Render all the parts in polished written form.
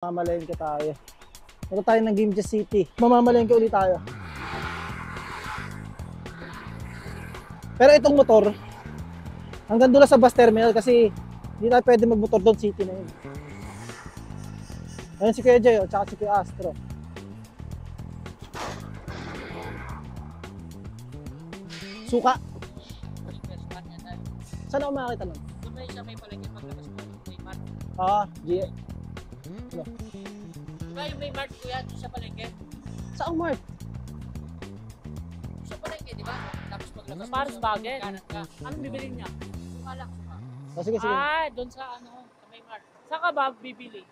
Mamamalengke tayo. Ito tayo ng Game Just City. Mamamalengke ulit tayo. Pero itong motor, hanggang doon sa bus terminal kasi hindi tayo pwede magmotor doon city na yun. Ayun si Kuya Jay, tsaka si Kuya Astro. Suka. Saan ako makakita nun? Doon ba siya may palengke paglabas mo may mart? G. Ano? Diba yung may mart kuya doon sa palengke? Saan mart? Sa palengke, di ba? Tapos paglabas mo Mars Bagen. kanan ka. Anong bibilin niya? Suka lang, suka. Sige, sige. Doon sa sa may mart. Saan ka ba bibili?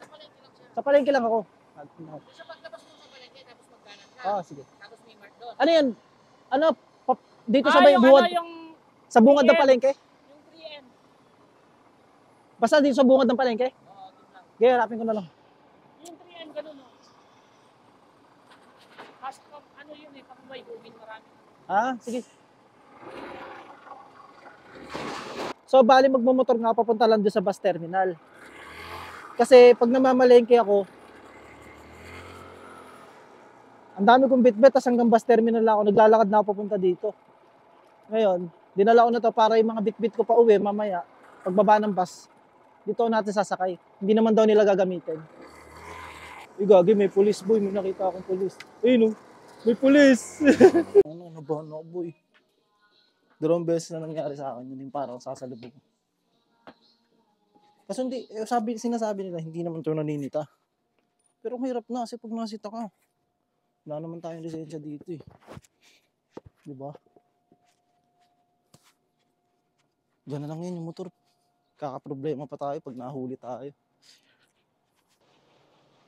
Sa palengke lang siya. Sa palengke lang ako. Doon sa paglabas mo sa palengke, tapos magkanan ka. Sige. Tapos may mart doon. Ano yan? Ano? Dito sa may yung bungad? yung Sa bungad ng 3M. palengke? yung 3M. Basta dito sa bungad ng palengke? Oo, doon lang. Gaya, harapin ko na lang. Yung 3M ganun oh. Kasi ano yun eh, pang may bugin marami. Sige. So, bali magmumotor nga papunta lang doon sa bus terminal. Kasi pag namamalengke ako, ang dami kong bitbit, tas hanggang bus terminal ako, naglalakad na ako papunta dito. Ngayon, dinala ko na to para yung mga bitbit ko pa uwi, mamaya, pagbaba ng bus, dito natin sasakay. Hindi naman daw nila gagamitin. Uy, gagi, may police boy, may nakita akong police. Ayun, may police! Ano ba, no, boy? Dalawang beses na nangyari sa akin, yun yung parang sasalubog. Kasi hindi, sinasabi nila, hindi naman ito naninita. Pero ang hirap na, kasi pag nasita ka, wala naman tayong lisensya dito eh. Diba? Diyan na lang yun yung motor. Kakaproblema pa tayo pag nahuli tayo.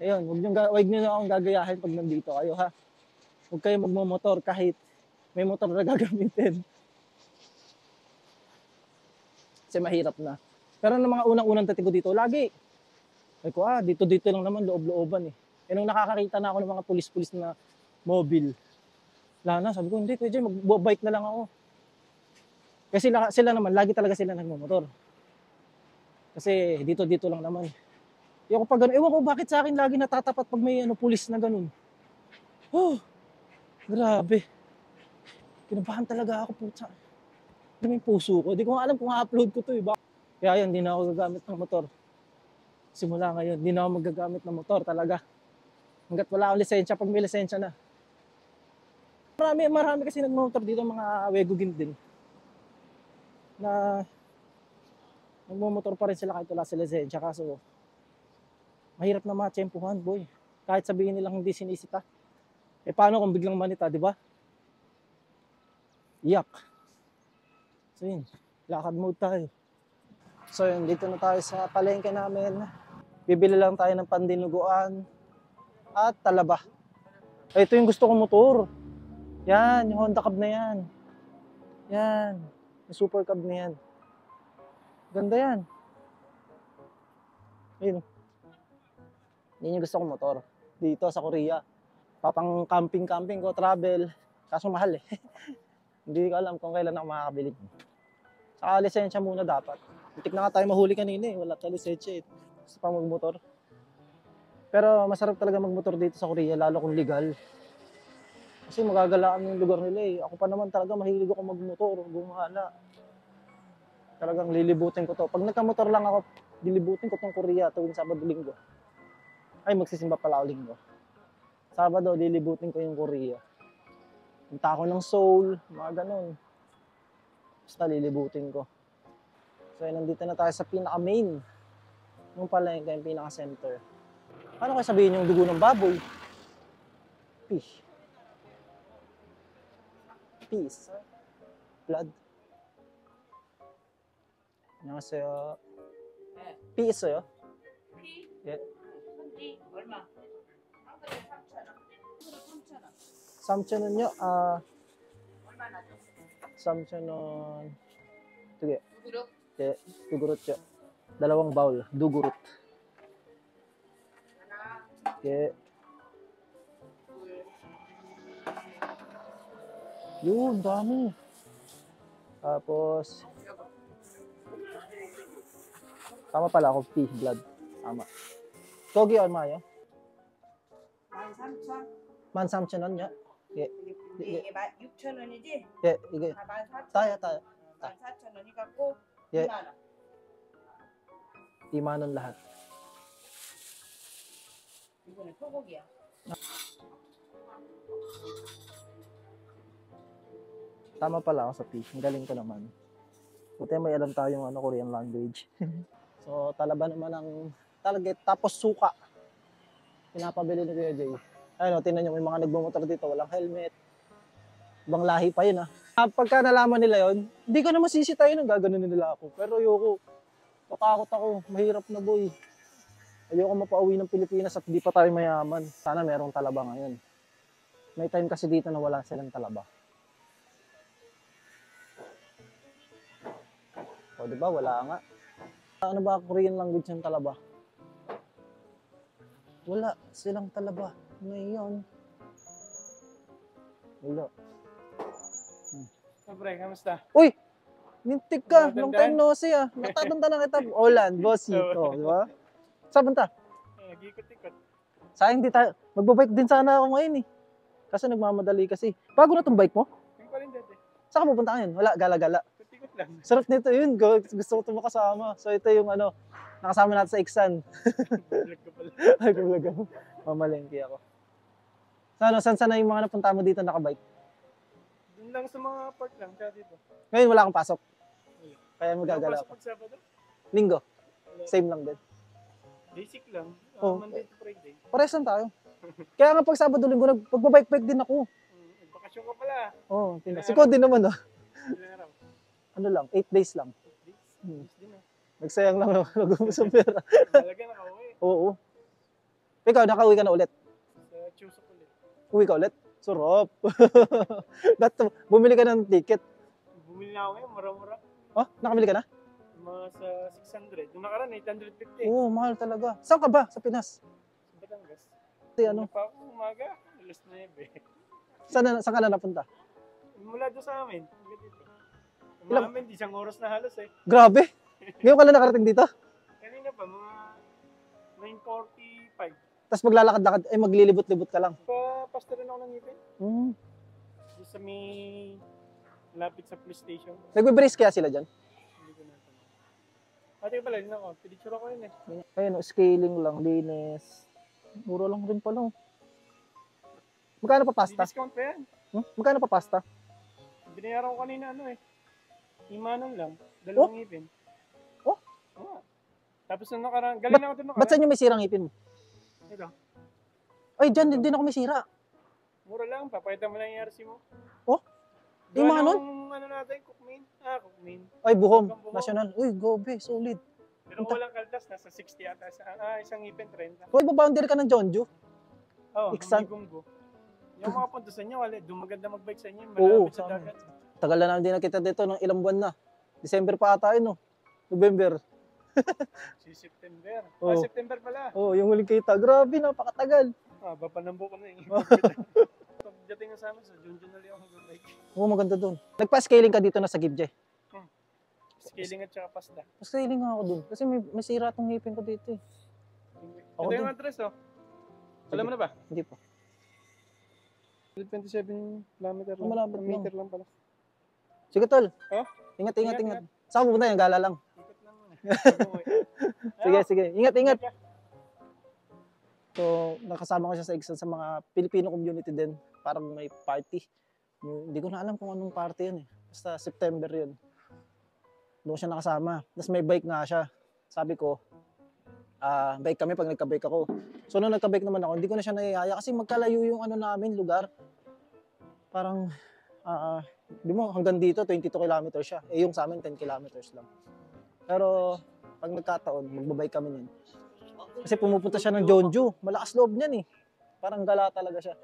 Ayun, huwag nyo na akong gagayahin pag nandito kayo ha. Huwag kayo magmamotor kahit may motor na gagamitin. Kasi mahirap na. Pero ng mga unang-unang dati ko dito, lagi. Ay ko, dito lang naman, loob-looban eh. E nung nakakakita na ako ng mga pulis-pulis na mobile, wala na, sabi ko, hindi, Kuya Jay, mag-bike na lang ako. Kasi sila naman, lagi talaga sila nagmamotor. Kasi dito lang naman. Yung pag gano'n, ewan ko bakit sa akin lagi natatapat pag may pulis na gano'n. Oh, grabe. Kinabahan talaga ako, putsa. Ano yung puso ko? Hindi ko alam kung upload ko to eh. Kaya yan, hindi na ako gagamit ng motor. Simula ngayon, hindi na ako magagamit ng motor talaga. Hanggat wala akong lisensya, pag may lisensya na. Marami kasi nagmotor dito, mga wegugin din. Na nagmomotor pa rin sila kahit wala sila lisensya. Kaso, mahirap na matsempuhan, boy. Kahit sabihin nilang hindi sinisita. Paano kung biglang manita, di ba? Iyak. So yun, lakad mode tayo. So yun, dito na tayo sa palengke namin. Bibili lang tayo ng pandinuguan at talaba. Ito yung gusto kong motor. Yan, yung Honda Cab na yan. Yan, yung Super Cab na yan. Ganda yan. Ayun. Yan yung gusto kong motor. Dito sa Korea. Papang camping ko, travel. Kaso mahal eh. Hindi ko alam kung kailan ako makakabili. Saka lisensya muna dapat. Itik na nga tayo mahuli kanina eh. Wala tayo lisensya eh. Gusto pa magmotor. Pero masarap talaga magmotor dito sa Korea, lalo kung legal. Kasi magagalaan yung lugar nila eh. Ako pa naman talaga mahilig ako magmotor, gumala. Talagang lilibutin ko to. Pag nagkamotor lang ako, lilibutin ko tong Korea tuwing Sabado-Linggo. Ay, magsisimba pala ako Linggo. Sabado, lilibutin ko yung Korea. Punta ako ng Seoul, mga ganun. Basta lilibutin ko. So, nandito na tayo sa pinaka-main. Yung palengke, yung pinaka-center. Ano kayo sabihin yung dugo ng baboy? Fish. Peace. Blood. 안녕하세요. 피 있어요? 피? 예. 피 얼마? 3,000원요? 얼마나 줘? 3,000원. 두 개. Dugurot. 예, 두그릇죠. dalawang bowl, dugurut. 예. Yun, dami. Tapos, tama pala ako, pea, blood. Tama. 거기 얼마예요? 13,000. 13,000원요? 예. 근데 이게 16,000원이지? 예, 이게 다 14,000원. 따요. 14,000원이 갖고 예. 2만 원. 2만 원 lahat. 이거는 소고기야. Tama pala ako sa fish. Ang galing ko naman. Buti may alam tayong Korean language. So, talaba naman ang target. Tapos suka. Pinapabili ni Kuya Jay. Ayun, tingnan nyo, may mga nagbumotor dito. Walang helmet. Ibang lahi pa yun, ha. Pagka nalaman nila yun, hindi ko na masisitayin ang gaganon nila ako. Pero ayoko. Matakot ako. Mahirap na, boy. Ayoko mapauwi ng Pilipinas at di pa tayo mayaman. Sana merong talaba ngayon. May time kasi dito na wala silang talaba. O, di ba? Wala nga. Ano ba Korean language ng talaba? Wala silang talaba. Ngayon. Wala. Pre, kamusta? Uy! Mintik ka! Matandaan? Long time no see, ah. Natatanda na kita. Olan, bossito. Di ba? Saan punta? Nag-ikot-ikot. Sayang di tayo. Magbabike din sana ako ngayon, eh. Kasi nagmamadali kasi. Bago na tong bike mo? Yung pa rin dati. Saan ka pupunta ngayon? Wala, gala-gala. Ikot lang. Sarap nito yun. Gusto ko ito makasama. So ito yung nakasama natin sa Iksan. Vlog ko pala. Ay, kumulaga. Mamalengke ako. So, saan yung mga napunta mo dito nakabike? Doon lang sa mga park lang, kaya dito. Ngayon wala akong pasok. Wala. Kaya magagala Pasok ako. pag Sabado? Linggo. Wala. Same lang din. Basic lang. Oh. Monday to Friday. Pares lang tayo. Kaya nga pag Sabado Linggo, magbabike-bike din ako. Bakasyon ka pala. Oo. Si Cody naman, oh. Ilang araw? Ano lang, 8 days lang. Days. Hmm. Days din ah. Nagsayang lang ako nag-umusap pera. Talaga nakauwi. Oo. Ikaw, nakauwi ka na ulit. Sa Chuseok ulit. Uwi ka ulit? Sarap. Bumili ka ng ticket. Bumili na ako ngayon, mura-mura. Oh, nakabili ka na? Mga sa 600. Doon nakaraan, 850. Oo, mahal talaga. Saan ka ba? Sa Pinas? Sa Batangas. Kasi ano? Pa ako umaga, alas 9. Saan ka na napunta? Mula doon sa amin. Hanggang dito. Ilang- Amin, isang oras na halos eh. Grabe. Ngayon ka lang nakarating dito? Kanina pa, mga 9:45. Tapos maglalakad-lakad, maglilibot-libot ka lang. Pa-pasta rin ako ng ngipin. Hmm. Doon sa may lapit sa police station. Nagbe-brace kaya sila dyan? Hindi ko natanong. Ate pala, din ako. Pinicture ako yun eh. Ayun, scaling lang, linis. Mura lang rin pala. Magkano pa pasta? Discount pa yan. Magkano pa pasta? Binayaran ko kanina ano eh. 5 lang. Dalawang ngipin. Oh? Oo. Tapos nung nakaraan, galing na ako doon Ba't nakaraan. saan yung may sirang ipin mo? Ito. Ay, dyan din ako may sira. Mura lang, papakita mo lang yung RC mo. Oh? Yung mga nun? Yung ano natin, cookmain. Cookmain. Ay, buhom. Buhom. National. Uy, gobe, solid. Pero walang kaltas, nasa 60 ata. Isang ngipin, 30. Uy, baboundary ka ng Jeonju. Oh, Iksan. Gumgo. Yung mga punto sa inyo, wala. Doon maganda mag-bike sa inyo. Oo, Malapit sa sa amin. dagat. Tagal na namin din nakita dito ng ilang buwan na. December pa ata yun, no? November. Si September. Oo. September pala. Oh, yung huling kita. Grabe, napakatagal. Bapanambo ko na eh. Pagdating na sa amin, sa Junjun na ako mag-bike. Oo, maganda doon. Nagpa-scaling ka dito na sa Gibje. Scaling at saka pasta. Pa-scaling nga ako doon. Kasi may sira tong ngipin ko dito eh. Ako Ito yung din. address oh. Alam mo na ba? Hindi pa. 27 kilometer lang. Malapit lang. Meter lang pala. Sige, tol. Oh? Ingat. Ingat. Saan ka pupunta? Yung gala lang. Ikot lang muna. Pag-uwi. Sige. Ingat. So, nakasama ko siya sa Iksan sa mga Filipino community din. Parang may party. Hindi ko na alam kung anong party yun eh. Basta September yun. Doon siya nakasama. Tapos may bike nga siya. Sabi ko, bike kami pag nagka-bike ako. So, nung nagka-bike naman ako, hindi ko na siya naiaya kasi magkalayo yung namin, lugar. Parang, di mo, hanggang dito, 22 kilometers siya. Eh, yung sa amin, 10 kilometers lang. Pero, pag nagkataon, magbabike kami niyan. Kasi pumupunta siya ng Jeonju. Malakas loob niyan eh. Parang gala talaga siya.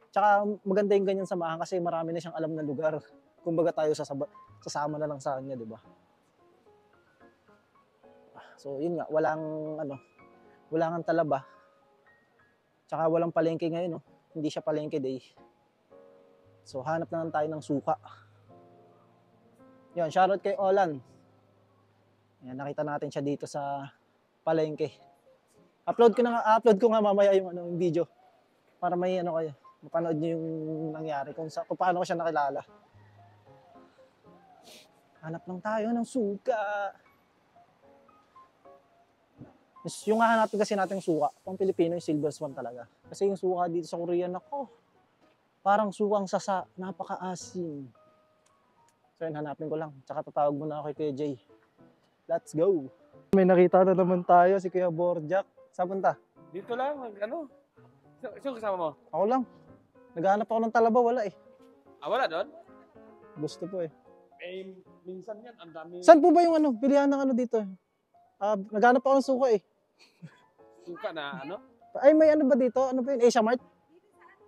Tsaka maganda yung ganyan samahan kasi marami na siyang alam na lugar. Kumbaga tayo sasama na lang sa kanya, di ba? So yun nga, walang talaba. Tsaka walang palengke ngayon, no? Hindi siya palengke day. So hanap na lang tayo ng suka. Yan, shoutout kay Olan. Yan, nakita natin siya dito sa palengke. upload ko nga mamaya yung ano, yung video para may ano kayo, mapanood niyo yung nangyari kung paano ko siya nakilala. Hanap lang tayo ng suka. Yung hahanapin kasi natin suka, pang Pilipino yung silver swan talaga. Kasi yung suka dito sa Korea, nako, parang sukang sasa, napaka-asim. So yun, hanapin ko lang. Tsaka tatawag muna ako kay Kuya Jay. Let's go! May nakita na naman tayo, si Kuya Borjak. Saan punta? Dito lang, ano? Sino kasama mo? Ako lang. Naghahanap ako ng talaba, wala eh. Ah, wala doon? Gusto po eh. Eh, minsan yan, ang dami. Saan po ba yung ano, bilihan ng ano dito? Naghahanap ako ng suka eh. Suka na, ano? Ay, may ano ba dito? Ano ba yun? Asia Mart?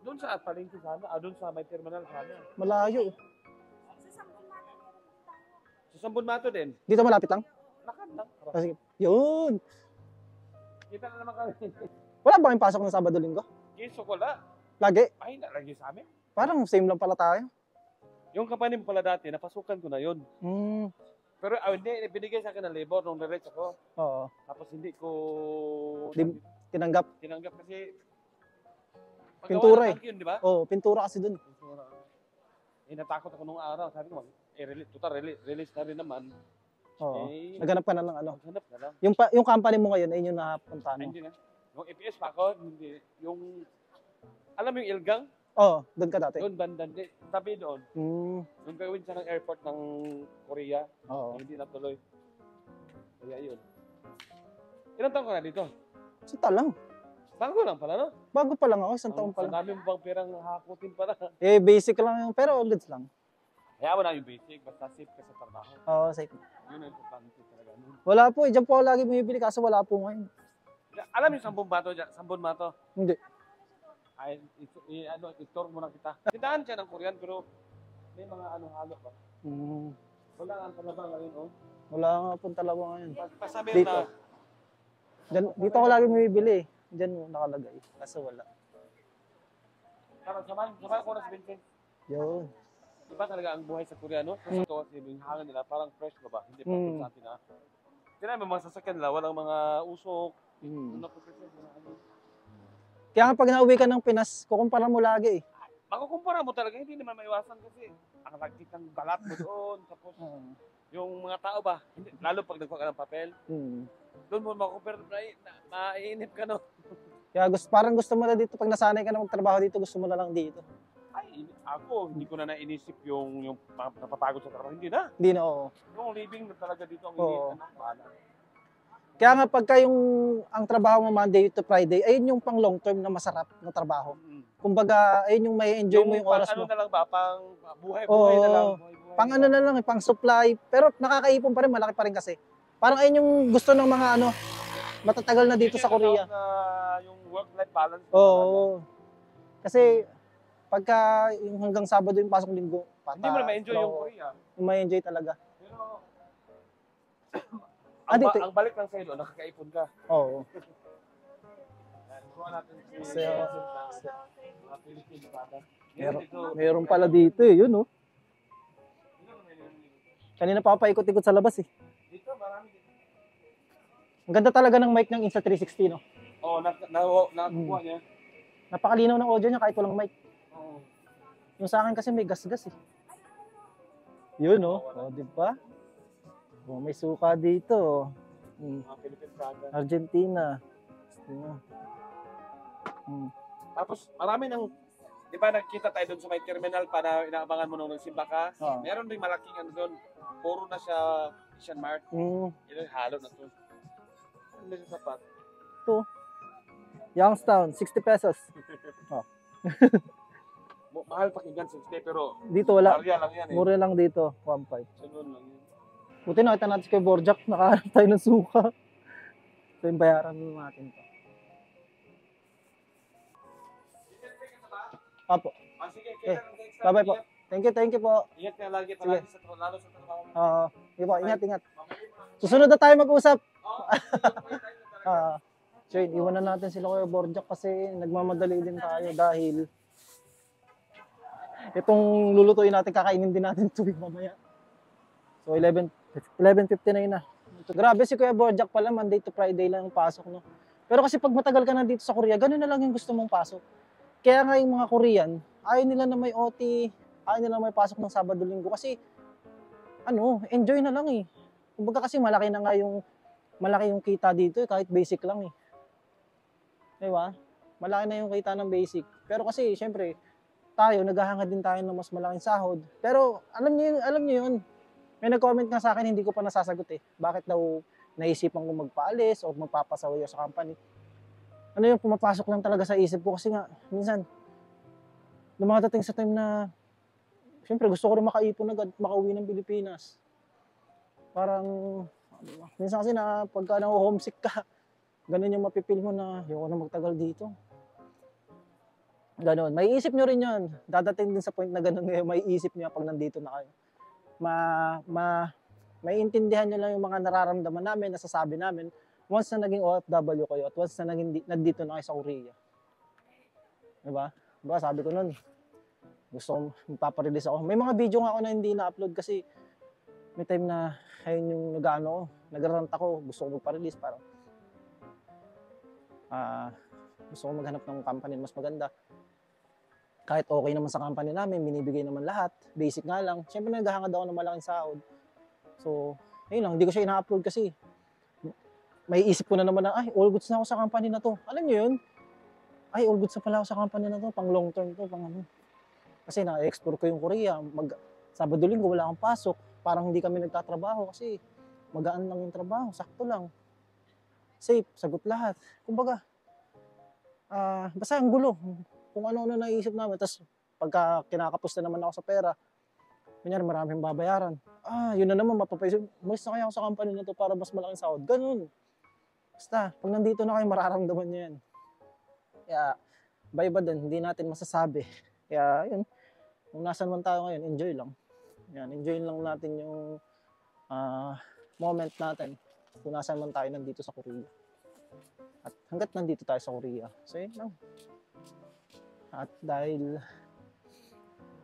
Doon sa palengke sana, doon sa may terminal sana. Malayo. Sa Sambon Mato din. Dito malapit lang? Lakad lang. Sige. Yun. Kita na naman kami. Wala ba kayong pasok ng Sabado-Linggo? Kiso ko la. Lagi. Ay, nalagi sa amin. Parang same lang pala tayo. Yung company mo pala dati, napasukan ko na yun. Pero hindi, binigay sa akin ng labor nung direct ako. Oo. Tapos hindi ko Tinanggap. tinanggap kasi Pintura eh. Yun, di ba? Oo, pintura kasi dun. Pintura. Eh, natakot ako nung araw. Sabi ko, release na rin naman. Oo. Eh, Naghanap ka na ng ano. maghanap na lang. Yung company mo ngayon, ayun yung napuntahan Ay, mo. hindi na. Yung EPS pa ako, hindi. Yung, alam mo yung Ilgang? Oo, doon ka dati. Doon, bandan. Tabi doon. Yung gawin siya ng airport ng Korea. Oo. Hindi natuloy. Kaya yun. Ilang taon ka na dito? Sita lang. Bago lang pala, no? Bago pa lang ako, isang taon pa Ang lang. dami mo bang perang hakutin pala. Eh, basic lang yung, pero ulit lang. Kaya mo na yung basic, basta safe ka sa trabaho. Oo, safe. Yun ang importante talaga. No? Wala po, dyan po ako lagi bumibili kaso wala po ngayon. Alam yung Sambon Mato dyan? Sambon Mato? Hindi. Ay, i-tour mo na kita. Tindahan siya ng Korean, pero may mga halo ba? Wala nga ang talaba ngayon, oh. Wala nga po talaga ngayon. Pasabi Dito. na, Dito ako lagi bumibili. Diyan mo nakalagay. Kaso wala. samahan ko na si Vincent. Yun. Iba talaga ang buhay sa Korea, no? Kasi ito kasi yung hangin nila, parang fresh ba? Hindi pa sa atin, ha? Kaya may mga sasakyan nila, walang mga usok. Ano po kasi, Kaya nga pag nauwi ka ng Pinas, kukumpara mo lagi eh. makukumpara mo talaga, hindi naman maiwasan kasi ang lagkit ng balat mo doon, tapos yung mga tao ba, hindi, lalo pag nagkuha ka ng papel, doon mo makukumpara, maiinip ka, no? Kaya parang gusto mo na dito, pag nasanay ka na magtrabaho dito, gusto mo na lang dito. Ay, ako, hindi ko na nainisip yung napapagod sa trabaho, hindi na. Hindi na, oo. Yung living na talaga dito ang Oo. bahala. Kaya nga pagka ang trabaho mo Monday to Friday, ayun yung pang long term na masarap na trabaho. Kumbaga, ayun yung may enjoy mo yung oras ano mo. na lang ba, pang buhay Oo. na lang. Pang ano na lang, pang supply. Pero nakakaipon pa rin, malaki pa rin kasi. Parang ayun yung gusto ng mga matatagal na dito sa Korea. Yung work-life balance. Oo. Kasi pagka yung hanggang Sabado yung pasok Linggo, Hindi mo na ma-enjoy yung Korea. Yung ma-enjoy talaga. Pero, Dito. ang balik lang sa'yo, nakakaipon ka. Oo. Kuha natin So, mga Philippine bata. Meron pala dito eh, yun oh. Kanina pa ako paikot-ikot sa labas eh. Dito, marami dito. Ang ganda talaga ng mic ng Insta360, no? Oo, nakukuha niya. Napakalinaw ng audio niya kahit walang mic. Oo. Yung sa akin kasi may gas-gas eh. Yun oh. O, di ba? Oh, may suka dito. Mga Philippine bata. Argentina. Tapos, marami ng, di ba nakita tayo doon sa may terminal para inaabangan mo nung nagsimba ka? Oo. Meron rin malaking ano doon. Puro na siya Asian Mart. Yun, halo na to. Ano na siya sapat? Youngstown, 60 pesos. Mahal pakinggan 60 pero Dito wala. Maria lang yan eh. Mura lang dito, 1.5. Sunod lang yun. Buti nakita natin kay Borjak, nakahanap tayo ng suka. So yung bayaran natin to. Apo. Ah, sige, Okay. kita lang sa extra. Bye-bye po. Thank you po. Ingat ka lagi palagi sa lalo sa trabaho mo. Sige po, ingat. Susunod na tayo mag-usap. So yun, iwanan natin sila kay Borjak kasi nagmamadali din tayo dahil itong lulutuin natin, kakainin din natin tuwing mamaya. So 11:59 na. Grabe si Kuya Borjak pala, Monday to Friday lang yung pasok, no? Pero kasi pag matagal ka na dito sa Korea, ganun na lang yung gusto mong pasok. Kaya nga yung mga Korean, ayaw nila na may OT, ayaw nila na may pasok ng Sabado Linggo kasi enjoy na lang eh. Kumbaga kasi malaki yung kita dito eh, kahit basic lang eh. Diba? Malaki na yung kita ng basic. Pero kasi syempre, tayo naghahangad din tayo ng mas malaking sahod. Pero alam niyo yun. May nag-comment nga sa akin, hindi ko pa nasasagot eh. Bakit daw naisipan ko magpaalis o magpapasawayo sa company. Pumapasok lang talaga sa isip ko kasi nga, minsan, dumadating sa time na, syempre gusto ko rin makaipon agad, makauwi ng Pilipinas. Parang, minsan kasi pagka na-homesick ka, ganun yung mapipil mo na, ayoko na magtagal dito. Ganun. May isip nyo rin yun. Dadating din sa point na ganun ngayon, may isip nyo pag nandito na kayo. May intindihan nyo lang yung mga nararamdaman namin, nasasabi namin, once na naging OFW kayo at once na nandito na kayo sa Korea. Diba? Diba, sabi ko nun, gusto kong magpaparelease ako. May mga video nga ako na hindi na-upload kasi may time na ayun yung nagrarant ako, gusto ko magparelease para gusto ko maghanap ng company mas maganda. Kahit okay naman sa company namin, binibigay naman lahat, basic nga lang. Siyempre naghahangad ako ng malaking sahod. So, ayun lang, hindi ko siya ina-upload kasi may isip ko na naman na, all goods na ako sa company na to. Alam niyo yun? All goods na pala ako sa company na to, pang long term to, pang ano. Kasi na-explore ko yung Korea, Sabado Linggo wala akong pasok, parang hindi kami nagtatrabaho kasi magaan lang yung trabaho, sakto lang. Safe, sagot lahat. Kumbaga, basta ang gulo. Kung ano-ano naisip namin, tapos pagka kinakapos na naman ako sa pera, kunyari maraming babayaran. Yun na naman, mapapaisip, malis na kaya ako sa company na to para mas malaking sahod. Ganun. Basta, pag nandito na kayo, mararamdaman nyo yan. Kaya, iba-iba din, hindi natin masasabi. Kaya, yun, kung nasan man tayo ngayon, enjoy lang. Yan, enjoy lang natin yung moment natin. Kung nasan man tayo nandito sa Korea. At hanggat nandito tayo sa Korea. So, yun lang. At dahil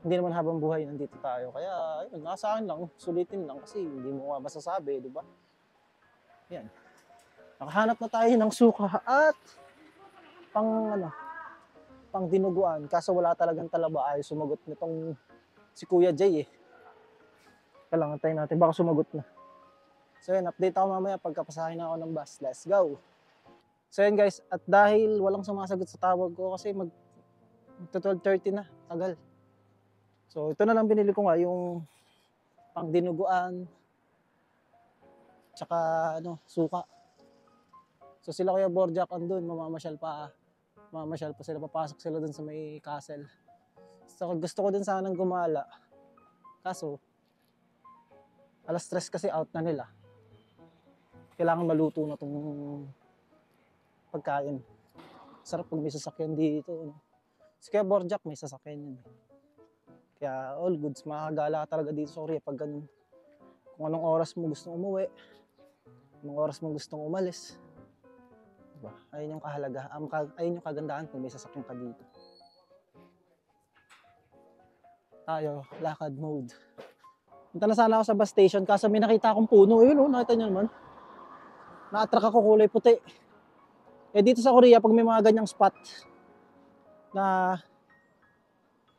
hindi naman habang buhay nandito tayo. Kaya, yun, nasa akin lang, sulitin lang kasi hindi mo masasabi, di ba? Yan. Nakahanap na tayo ng suka at pang dinuguan. Kaso wala talagang talaba ay sumagot nitong si Kuya Jay eh. Kailangan tayo natin, baka sumagot na. So yun, update ako mamaya pagkapasahin ako ng bus. Let's go! So yun guys, at dahil walang sumasagot sa tawag ko kasi mag 12:30 na, tagal. So ito na lang binili ko nga, yung pang dinuguan, tsaka suka. So sila Kuya Borjak andun, mamamasyal pa sila, papasok sila dun sa may castle. So gusto ko din sanang gumala. Kaso, 3:00 kasi out na nila. Kailangan maluto na tong pagkain. Sarap pag may sasakyan dito. Si Kuya Borjak may sasakyan yun. Kaya all goods, makakagala ka talaga dito sa Korea pag ganun. Kung anong oras mo gustong umuwi, anong oras mo gustong umalis. Diba? Ayun yung ayun yung kagandahan kung may sasakyan ka dito. Tayo, lakad mode. Punta na sana ako sa bus station kasi may nakita akong puno. Ayun nakita nyo naman. Na-attract ako, kulay puti. Dito sa Korea, pag may mga ganyang spot na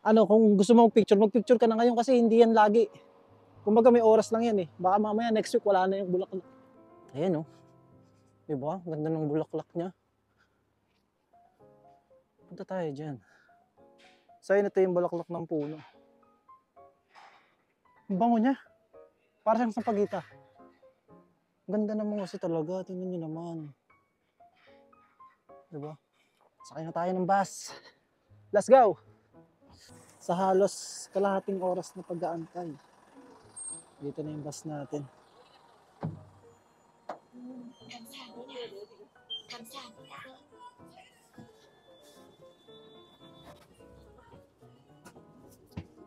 kung gusto mo magpicture ka na ngayon kasi hindi yan lagi. Kumbaga may oras lang yan eh. Baka mamaya next week wala na yung bulaklak. Ayan Diba? Ganda ng bulaklak niya. Punta tayo dyan. So yun, ito yung bulaklak ng puno. Ang bango niya. Para siyang sampagita. Ganda naman kasi talaga. Tingnan niyo naman. Diba? Sakay na tayo ng bus. Let's go! Sa halos kalahating oras na pag-aantay. Dito na yung bus natin.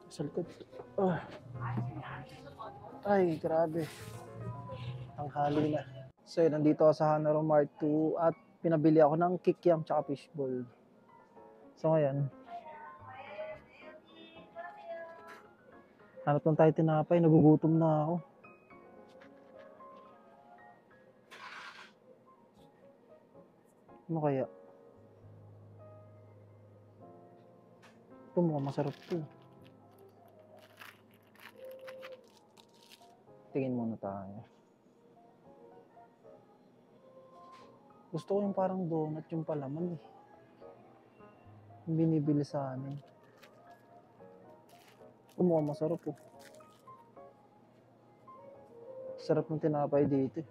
Sa likod. Ay, grabe. Ang hali na. So, nandito ako sa Hanaro Mart 2 at pinabili ako ng kikiam tsaka fishball. So, ngayon, hanap lang tayo tinapay. Nagugutom na ako. Ano kaya? Ito mukhang masarap to. Tingin muna tayo. Gusto ko yung parang donut yung palaman eh. Yung binibili sa amin. Ito mukhang masarap oh. Sarap ng tinapay dito eh.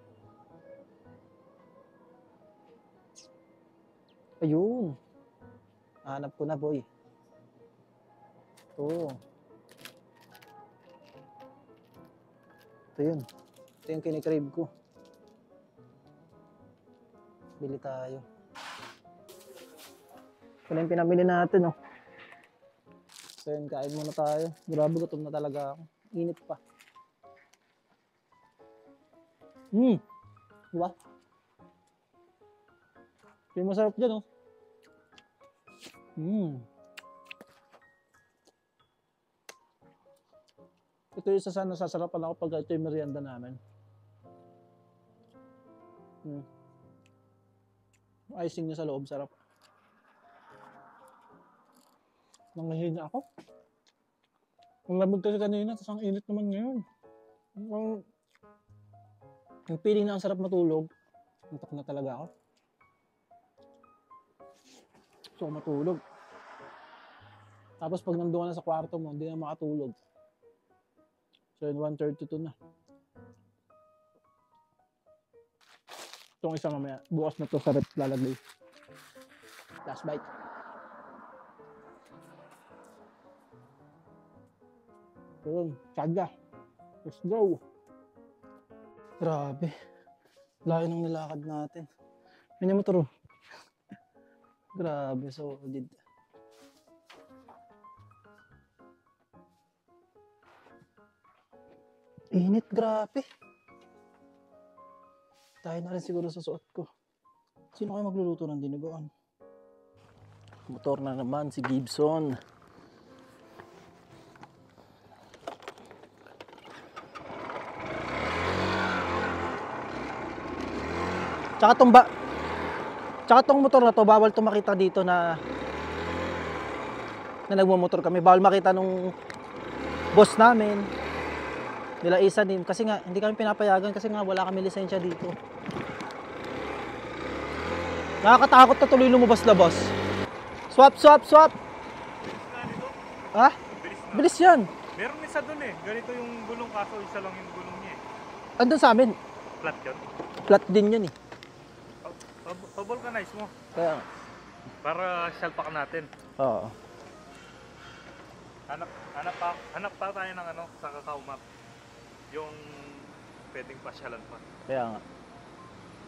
Ayun. Hanap ko na boy. Ito. Ito yun. Ito yung kinikrave ko. Bili tayo. Ito na yung pinamili natin oh. So yun, kain muna tayo. Grabe, gutom na talaga ako. Init pa. Diba? Yung masarap dyan oh. Ito yung isa sa nasasarapan ako pag ito yung merienda namin. Icing niya sa loob, sarap. Nangihina ako. Ang lamig kasi kanina, tapos ang init naman ngayon. Yung feeling na ang sarap matulog, antok na talaga ako. Gusto ko matulog. Tapos pag nandoon ka na sa kwarto mo, hindi na makatulog. So yun, 1:32 na. Itong isa mamaya, bukas na to sa rep lalagay. Last bite. So yun, tsaga. Let's go. Grabe. Layo ng nilakad natin. May motor. Grabe, solid. Init, grabe. Tayo na rin siguro sa suot ko. Sino kayo magluluto ng dinuguan? Motor na naman si Gibson. Tsaka tong motor na to, bawal to makita dito na nagmumotor kami. Bawal makita nung boss namin, nila Isa din. Kasi nga, hindi kami pinapayagan kasi nga wala kami lisensya dito. Nakakatakot na tuloy lumabas-labas. Swap! Ha? Bilis yan. Meron isa dun eh. Ganito yung gulong kaso isa lang yung gulong niya eh. Andun sa amin. Flat yun. Flat din yun eh. Pa-vulcanize mo. Kaya, Para salpak natin. oo. Hanap pa tayo ng ano sa Kakao Map. Yung pwedeng pasyalan pa. Kaya nga.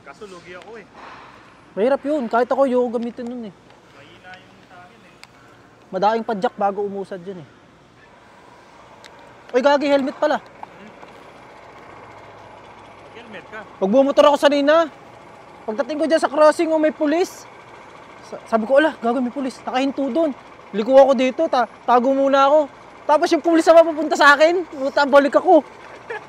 Kaso lugi ako eh. Mahirap yun. Kahit ako yung gamitin nun eh. Mahina yung sa akin eh. Madaing padjak bago umusad yun eh. Uy, gagi, helmet pala. Mag-helmet ka. Pag bumotor ako sanina, pagdating ko dyan sa crossing, may pulis. Sabi ko, ala, gago, may pulis. Nakahinto doon. Liko ako dito, tago muna ako. Tapos yung pulis na mapupunta sa akin, balik ako.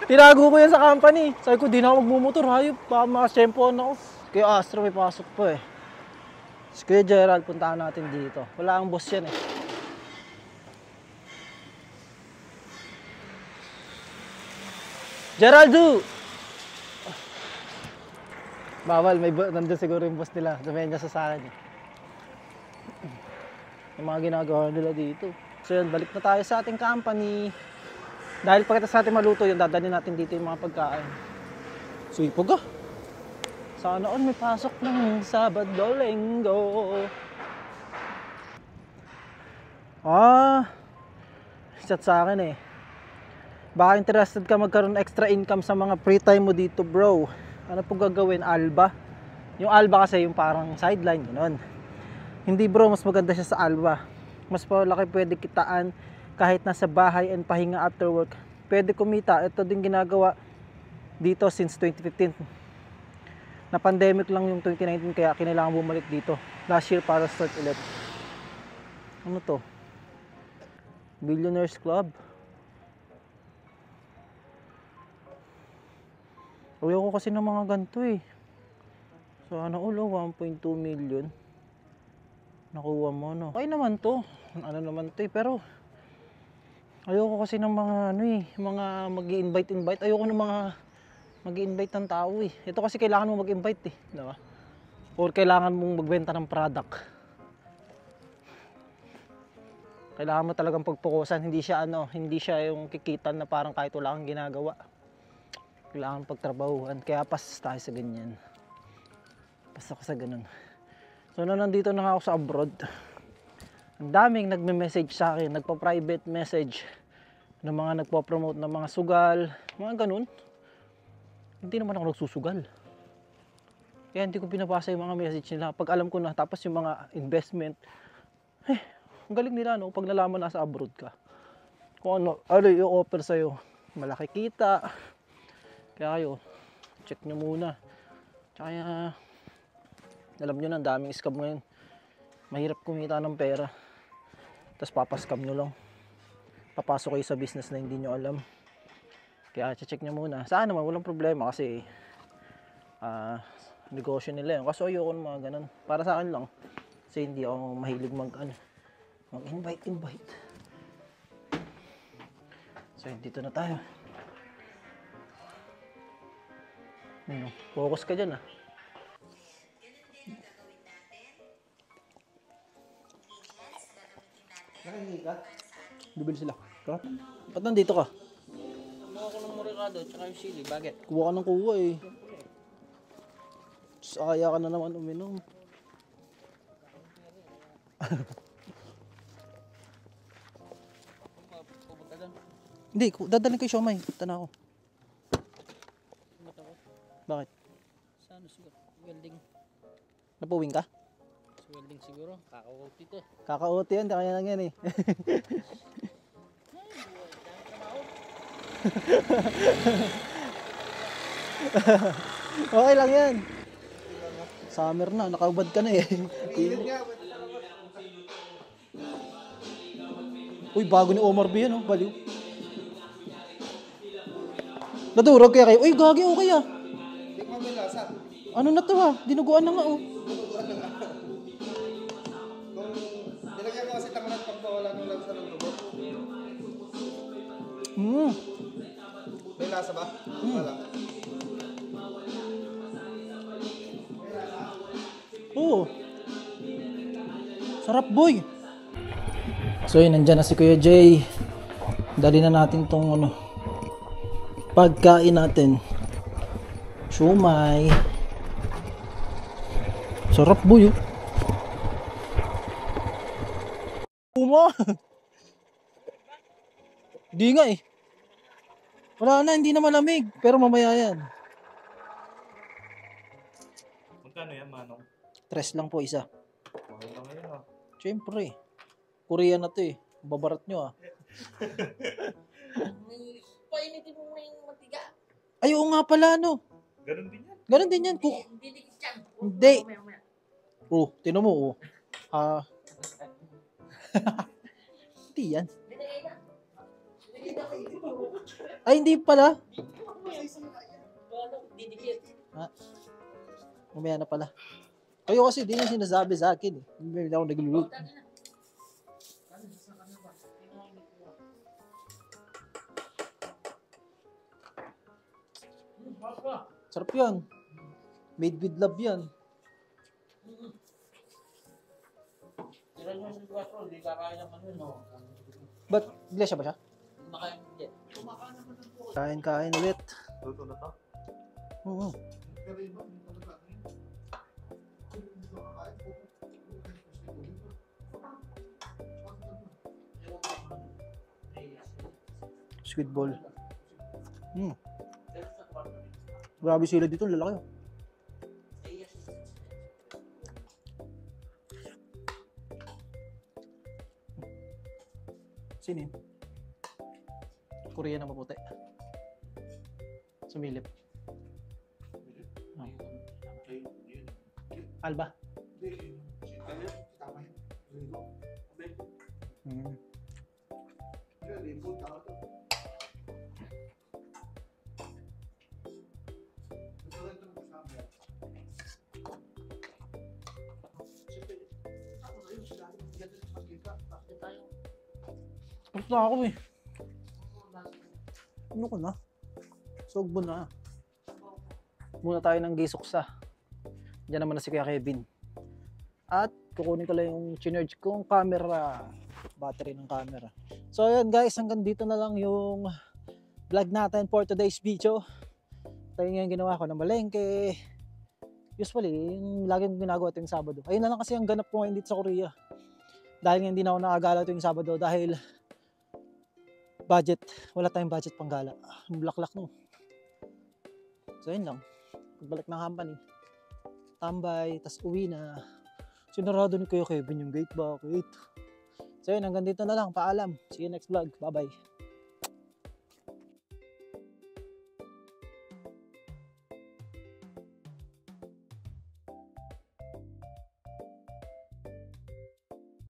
Tinago ko yan sa company. Sabi ko, di na ako magmumotor, hayop. Baka makasyempoan ako. Kaya Astro, may pasok po eh. Si Kuya Gerald, puntahan natin dito. Wala ang boss yan eh. Geraldo! Bawal, nandun siguro yung boss nila. Sabihin niya sa akin eh. Yung mga ginagawa nila dito. So yun, balik na tayo sa ating company. Dahil pagkatapos natin maluto yun, dadalhin natin dito yung mga pagkain. Sipog ah. Sana on may pasok ng Sabado, Linggo. Chat sa akin eh. Baka interested ka magkaroon extra income sa mga free time mo dito, bro. Ano po gagawin? Alba? Yung Alba kasi yung parang sideline, gano'n. Hindi bro, mas maganda siya sa Alba. Mas malaki pwede kitaan kahit nasa bahay and pahinga after work. Pwede kumita. Ito din ginagawa dito since 2015. Na pandemic lang yung 2019 kaya kinailangan bumalik dito. Last year para start ulit. Ano to? Billionaires Club. Ayaw ko kasi ng mga ganito eh. Sana ulo, 1.2 million. Nakuha mo, no? Okay naman to. Ano naman to eh. Pero, ayoko kasi ng mga mga mag-i-invite. Ayoko ng mga mag-i-invite ng tao eh. Ito kasi kailangan mo mag-invite eh. Diba? Or kailangan mong magbenta ng product. Kailangan mo talagang pagpukusan. Hindi siya yung kikitan na parang kahit wala kang ginagawa. Kailangan pagtrabahuan. Kaya pas tayo sa ganyan. Pas ako sa ganun. So nandito na nga ako sa abroad. Ang daming nagme-message sa akin, nagpa-private message ng mga nagpo-promote ng mga sugal, mga ganun. Hindi naman ako nagsusugal. Kaya hindi ko pinapasa yung mga message nila. Pag alam ko na, tapos yung mga investment, ang galing nila, no? Pag nalaman nasa abroad ka. Kung ano i-offer sa'yo, malaki kita. Kaya kayo, check nyo muna. Tsaka, alam nyo na, ang daming scam ngayon. Mahirap kumita ng pera. Tapos papaskam nyo lang. Papasok kayo sa business na hindi nyo alam. Kaya check nyo muna. Saan naman, walang problema kasi negosyo nila yun. Kaso ayoko ng mga ganun. Para sa akin lang. Kasi hindi ako mahilig mag-invite. So dito na tayo. Focus ka dyan ah. Nakahingi ka? Bibili sila. Ka? Ba't nandito ka? Kumuha ko ng morikado tsaka yung sili. Bakit? Kuha ka ng kuha eh. Kaya ka na naman uminom. Pupunta doon. Hindi, dadalhin ko yung siomay. Punta na ako. Pumunta ko. Bakit? Sa ano siguro? Welding. Napuwing ka? Sa welding siguro. Kakauti to. Kaka-OT yan, kaya lang yan eh. Okay lang yan. Summer na, nakaubad ka na eh. Uy, bago ni Omar B yan oh, baliw. Nadurog kaya kayo. Uy, gagi okay ah. Ano na to ha? Dinuguan na nga oh. Nilagyan ko kasi tangnat pag wala nung lansa ng dugo. May lasa ba? Wala. Oo. Sarap boy. So yun, nandyan na si Kuya Jay. Dali na natin tong pagkain natin. Siomay. Sarap boy oh. Uma. Di nga eh. Wala na, hindi na malamig. Pero mamaya yan. Magkano yan, Manong? 3 lang po isa. Mahal na ngayon ah. Siyempre. Korean na to eh. Babarat nyo ah. Painitin mo na yung matiga. Ay, oo nga pala no. Ganun din yan. Ganun din yan. Hindi dikit yan. Hindi. Mamaya. Oh, tinan mo oh. Hindi yan. Ay, hindi pala. Didikit. Mamaya na pala. Kayo kasi di nyo sinasabi sa akin eh. Hindi ako naglulog. Sarap yan. Made with love yan. Hindi kakain naman yun, no? Ba't? Iglesia ba siya? Kumakain hindi. Kain ulit. Luto na to? Oo. Squid ball. Grabe sila dito, lalaki oh. Sino yun? Korean na maputi. Sumilip. Oh. Alba. Bakit tayo? Tapos na ako eh. Ano ko na? Sogbo na. Muna tayo ng gisuksa. Diyan naman na si Kuya Kevin. At kukunin ko lang yung chinerge kong camera. Battery ng camera. So ayun guys, hanggang dito na lang yung vlog natin for today's video. Tayo nga yung ginawa ko na malengke. Usually, yung laging ginagawa tuwing Sabado. Ayun na lang kasi ang ganap ko ngayon dito sa Korea. Dahil nga hindi na ako nakagala tuwing Sabado dahil budget. Wala tayong budget pang gala. Ang blaklak no. So yun lang. Pagbalik ng company. Tambay, tas uwi na. Sinarado ni Kuya Kevin yung gate. Bakit? So yun, hanggang dito na lang. Paalam. See you next vlog. Bye-bye.